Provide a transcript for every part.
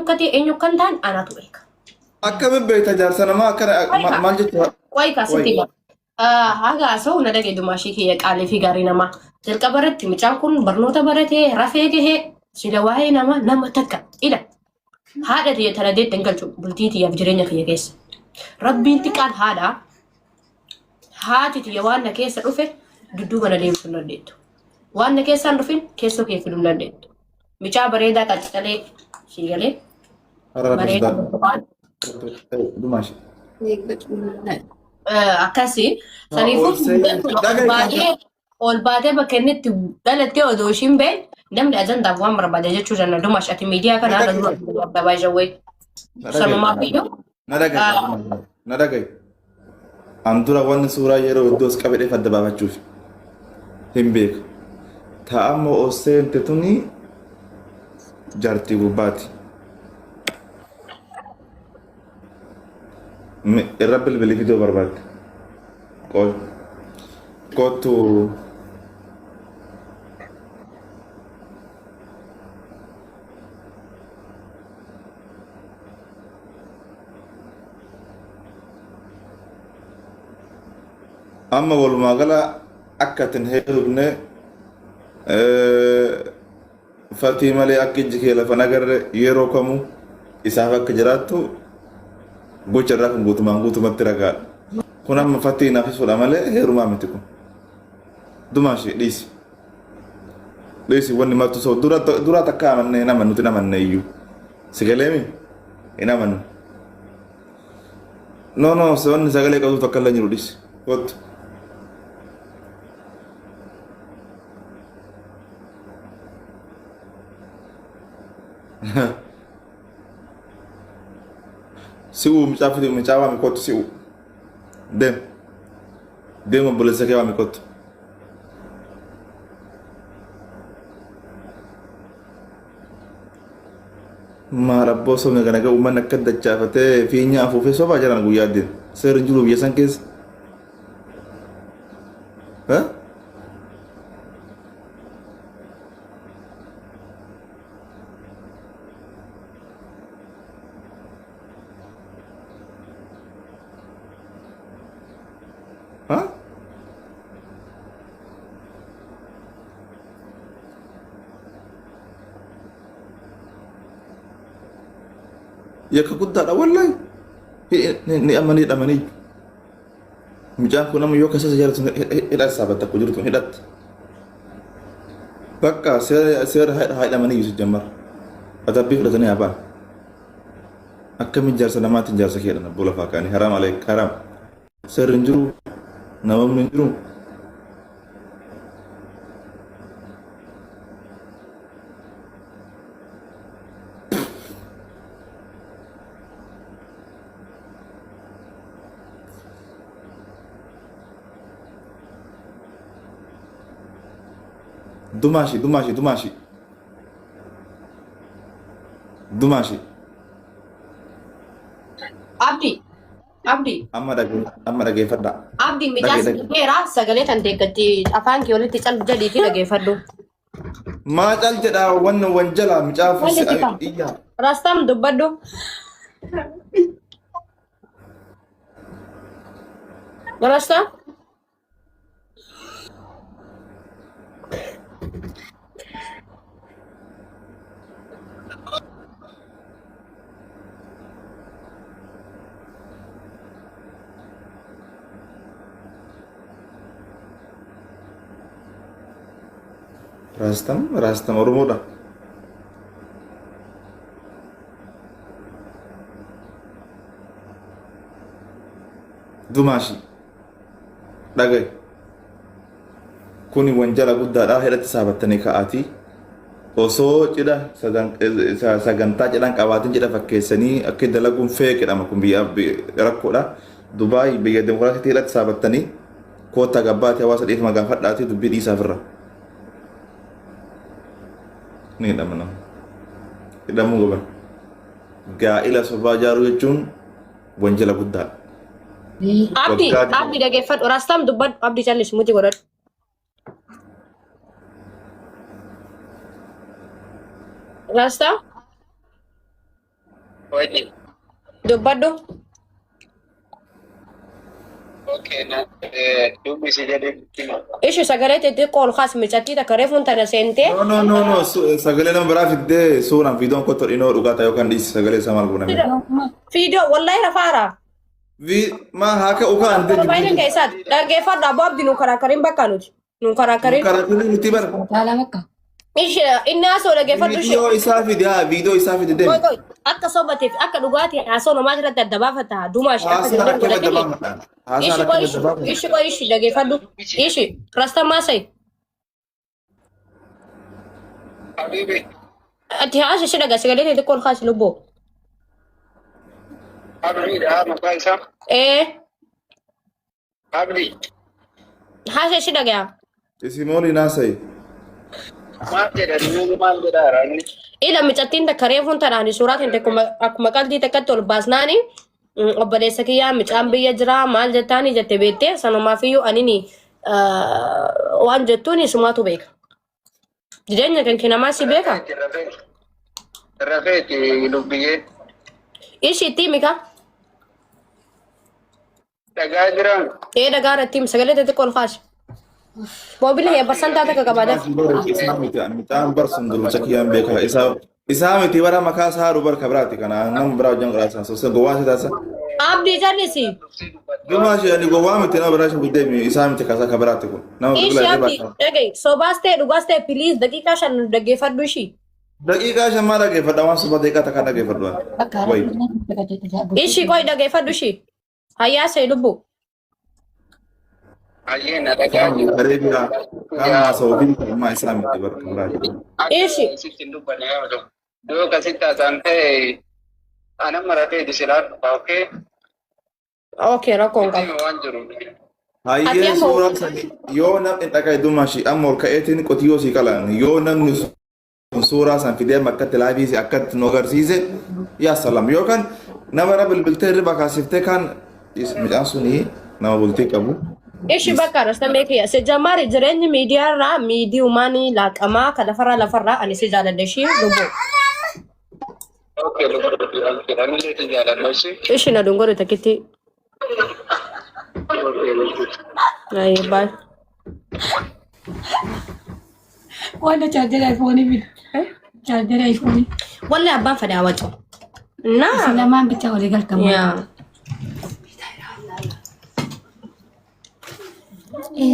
kati eenyu kan ta'an anaatu beeka. Akka bebbeekta jaarsa namaa akka maal jechuudha? Wayi kaasitti gala. Haga asoo na dhagee dumaashii kiyya qaalee fi gaarii namaa. Jalqaba irratti mucaan kun barnoota baratee rafee gahee sila waa'ee nama takka ila. Haadha tiyya tana deetti hin galchu bultii tiyyaaf jireenya kiyya keessa. Rabbiin xiqqaan haadha. Haati tiyya waan na keessa dhufe dudduuba na deemsuu hin dandeettu. Waan na keessaan dhufin keessoo kee fiduu hin dandeettu. Mucaa bareedaa qaxxalee siigalee. Bareedaa. Dumaashii. Akkasii saniifuu baay'ee ol baatee bakka inni itti dhalattee odoo ishiin ba'e namni ajandaaf waan barbaade jechuu danda'a. Dumash ati miidiyaa kana haala dura gabaa jawwee sanumaaf iyyuu. Na dhagaye. An dura wanni suuraa yeroo iddoos qabedheef adda baafachuuf hin beeku. Ta'ammoo oseente tuni jaartii gubbaati. Irra bilbilii video barbaadde. Kootu amma walumaa gala akka itin heerufne fatii malee akka ijji kee lafa nagarre yeroo kamuu isaaf akka jiraattu gocha irraa kun guutumatti ragaadha. Kun amma fatii naafis fudha malee heerumaa miti kun. Dumaashii dhiisi. Dhiisi wanni martu soo dura takka amanne hin amannu nuti hin amanne iyyuu. Sigaleemi hin amannu. No wanni sagalee qabdu takka illee jiru dhiisi. Kottu. Si'u mucaa waami kottu si'u. Deem obboleessa kee waami kottu. Maarabboo sobne kana ga'u uummanni akka dachaafatee fiinya afuufee sobaa jiran guyyaa addeen seerri hin jiru biyya san keessa. Yakka guddaadha wallahi ni amanii mucaan kun amma yoo kasasa jaaratu hidhat saabatta ku jirtu hidhat bakka seera haidhamanii yusu jammar atabbii fudhatanii abaan akkamiin jaarsa namaatiin jaarsa keedhan abboo lafaa kaanii haraam aleek haraam seerri hin jiru namamni hin jiru. Dumashi. Abdi. Amma dhageeffadha. Abdi mijaas dheeraa sagalee tan deeggatti afaan kee walitti cal jedhiifi dhageeffadhu. Maa cal jedhaa wanjala micaafu iyya. Rastam dubbadhu. Rastam. Rastam Oromoodha. Dumashi dhagaye kuni wanjala guddaadha hidhatti saabattanii ka'aatii osoo cidha sagantaa cidhaan qabaatiin cidha fakkeessanii akka dalaguun feeqedhama kun biyya rakkoodha. Dubaay biyya demokiraasiitti hidhatti saabattanii koottaa gabbaatee hawaasa dhiifama gaafadhaatii dubbii dhiisaafirra. Ni hidhamana. Hidhamuu qaban. Gaa'ila sobaa jaaruu jechuun wanjala guddaadha. Abdi dhageeffadhu. Rastam dubbadhu. Abdi callis muti godhadhu. Rastam? Wajib. Dubbadhu. Oke, nah, dubbi si jadi kino. Ishi sagalee xixiqqoo ol kaas micattii takka reefuun tana seentee. No. Sagalee nama biraa fiddee suuraan viidiyoon kotto dhinoo dhugaa ta'e yookaan dhiisi sagalee isaa maal godhame. Fiidiyoo wallahi rafaara. Maa haaka ukaan Kun baay'inaan keessaati. Dhaggeeffadhu abbo abdi nu karaakariin bakka nuti. Nu karaakariin. Karakterii nuti bara. Ishi inni haasoo dhaggeeffadhu ishee. Viidiyoo isaa fide deemi. Qoy akka sobateef akka dhugaatii haasoo namaa irratti adda baafata duuma ishee akka Haasaan akka jedhamu madda godhatini. baafata. Ishi qoy ishi qoy ishi dhaggeeffadhu. Ishi rasta maasai. Habibi, Ati haasa ishee dhagaa sagalee xixiqqoo ol kaasi lubboo. Abdi dah maka isa. Abdi, Haasa ishee dhagaa. Isimooli naasayi. maaf jedha dinu maal jedha ranni. Ila micattiin takka reefuun tanaani suuraa kan akkuma qalbii takkatti ol baasnaani obboleessa kiyyaa micaan biyya jira maal jettaani jette beettee sanumaafiyyuu anini waan jettuun sumaatu beeka. Jireenya kan kennamaa si beeka. Rafeeti lubbiyee. Ishi itti mika. Dhagaa jiran. Dhagaa irratti sagalee xixiqqoo ol kaasi. Moobila heebbasan taata akka qabaatan. Miidhaan barsuun durucha kiyyaan beeka. Isaa miti bara makaa isaa haadhu barka biraati kana nama biraa hojjan quraasa sosa gowwaa si taasa. Abdii jallisi. Gowwaa shi ani gowwaa miti nama biraa shi buddee isaa miti kasa ka biraati kun. Ishi abdii dhagaye sobaas ta'e dhugaas ta'e piliis daqiiqaa shan dhaggeeffadhu ishii. Daqiiqaa shan maa dhaggeeffadha waan suba daqiiqaa takka dhaggeeffadhu. Ishi qoy dhaggeeffadhu ishii. Hayyaa ta'e lubbuu. Ayyeena dhagaa jiran. Baree biraa kan haasa'uu fi dhimma isaa miti barka biraati. Ishi. Sitti dubbanne yoo ta'u. Yoo kasitti haasaan ta'e ana maratee disiraa ookee. Okay, rakkoon qaba. Waan jiru. Hayyee suuraa sanii yoo namni dhaqee dhuma shi amma ol ka'eetiin qotiyyoo si qalan yoo namni suuraa san fidee makkatti laayifii akkatti nu agarsiise yaa salam yookaan nama na bilbiltee irra kaasiftee kan midhaan sunii nama bultii qabu. Ishi bakka rasta meekiya se jamari jireenyi miidiyaa irraa miidiyumaanii laaqamaa kan lafarraa ani si jaaladha ishii lubbuu. Okay, lubbuu ani ti jaaladha ishii. Ishi na dungore takitti. Ayi bye. Wanda charger iPhone bi. Charger iPhone. Wallahi abbaan fadaa waco. Na. Salaman bita wali gal kamu. Ya.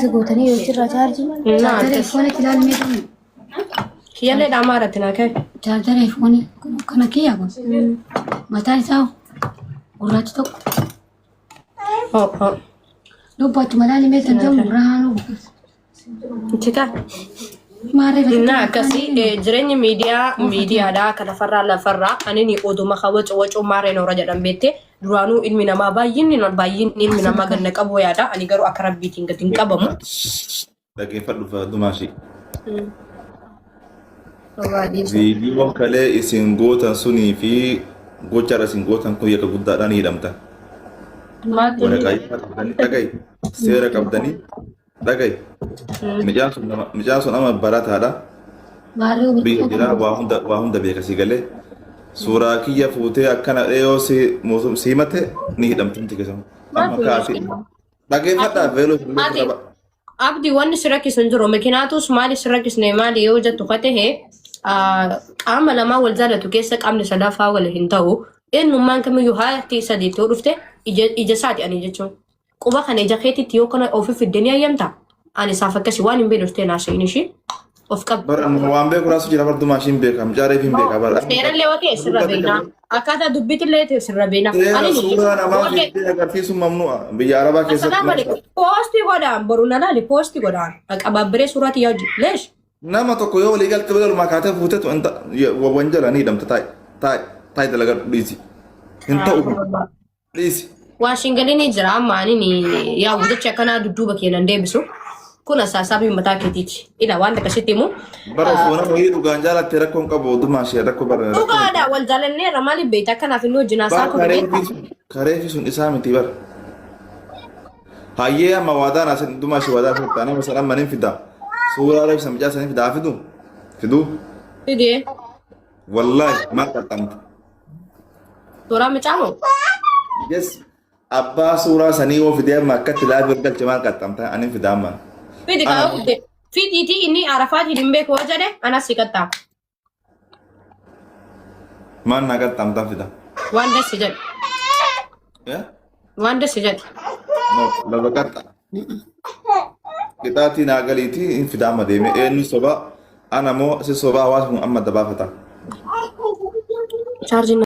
Segotani yo cirra charge. Charger iPhone tilal me. Hiyalle damara tina kai. Charger iPhone kana kiya go. Mata sao. Urat tok. Oh. Lupa tu malali me tanjam rahanu. Cika. Mare Na akkasii jireenyi miidiyaadhaa kan lafarraa ani oduma waco maaree noora jedhan beektee duraanuu ilmi namaa baay'inni ilmi namaa ganna qabu yaada ani garuu akka rabbiitiin gadi hin qabamu. Dhaggeeffadhu dumaashii. Viidiyoon kalee isin gootan sunii fi gocha isin gootan kun yakka guddaadhaan hidhamta. Dhagaye seera qabdanii dhagaye. Mijaan sun ama barataadha. Biyya biraa waa hunda beekasii galee suuraa kiyya fuutee akkana dhiyoo siimate ni hidhamtumti keessama. Amma kaasii dhaggeeffadhaa veeloo qaba. Abdi wanni si rakkisu hin jiru makinaatus maali si rakkisne maali yoo jettu fatahee qaama lamaa wal jaalatu keessa qaamni sadaffaa wal hin ta'u eenyummaan kamiyyuu haati sadiitti yoo dhufte ija isaati ani jechuun quba kana ija keetitti yoo kana ofii fiddanii ayyamta. Ani saaf akkasi waan hin beekne naasa'in ishii of qaba. Bara waan beeku raasu jira bar dumaashiin beeka mucaaree fi hin beeka bara. Seerallee wakee sirra beekna akkaataa dubbitillee sirra beekna. Suuraa namaa fi agarsiisuun mamnu'a biyya arabaa keessatti. Poostii godhaan boru nalaali poostii godhaan qababbiree suuraatii yaadu leesh. Nama tokko yoo walii galtee walumaa kaatee fuutetu wanjala ni hidhamta taa'e dalagaa dhiisi. Hin ta'u dhiisi. Waashingalii ni jira amma ani yaa jecha akkanaa dudduuba keenan deebisu. Kun asaasabii mataa keetiiti. Ila waan akkasitti immoo. Bara fuuna wayii dhugaan jaalattee rakkoon qabu dumaashee rakkoo bara. Dhugaadha wal jaalannee irra maaliif beektaa kanaaf inni wajjin haasaa kun beektaa. Kareefi sun isaa miti bara. Hayyee amma waadaan asin dumaashee waadaan fudhataa nama sana amma ni fida. Suuraa reefsa mijaa sanii fidaa fiduu. Fidee. Wallaahi maal qaxxamta. Suuraa mucaamoo? Yes. Abbaa suuraa sanii yoo fidee amma akkatti laafii galche maal qaxxamta ani fidaaman. Fidi kaa fide. Fidiitii inni Arafaatiin hin beeku yoo jedhe anas si qaxxaama. Maal na qaxxamta fida? Waan dessi jedhe. Waan dessi jedhe. No, lafa qaxxa. Qixaatii naa galiitii hin fidaama deeme eenyu soba ana moo si soba hawaasni amma dabaafata. Charging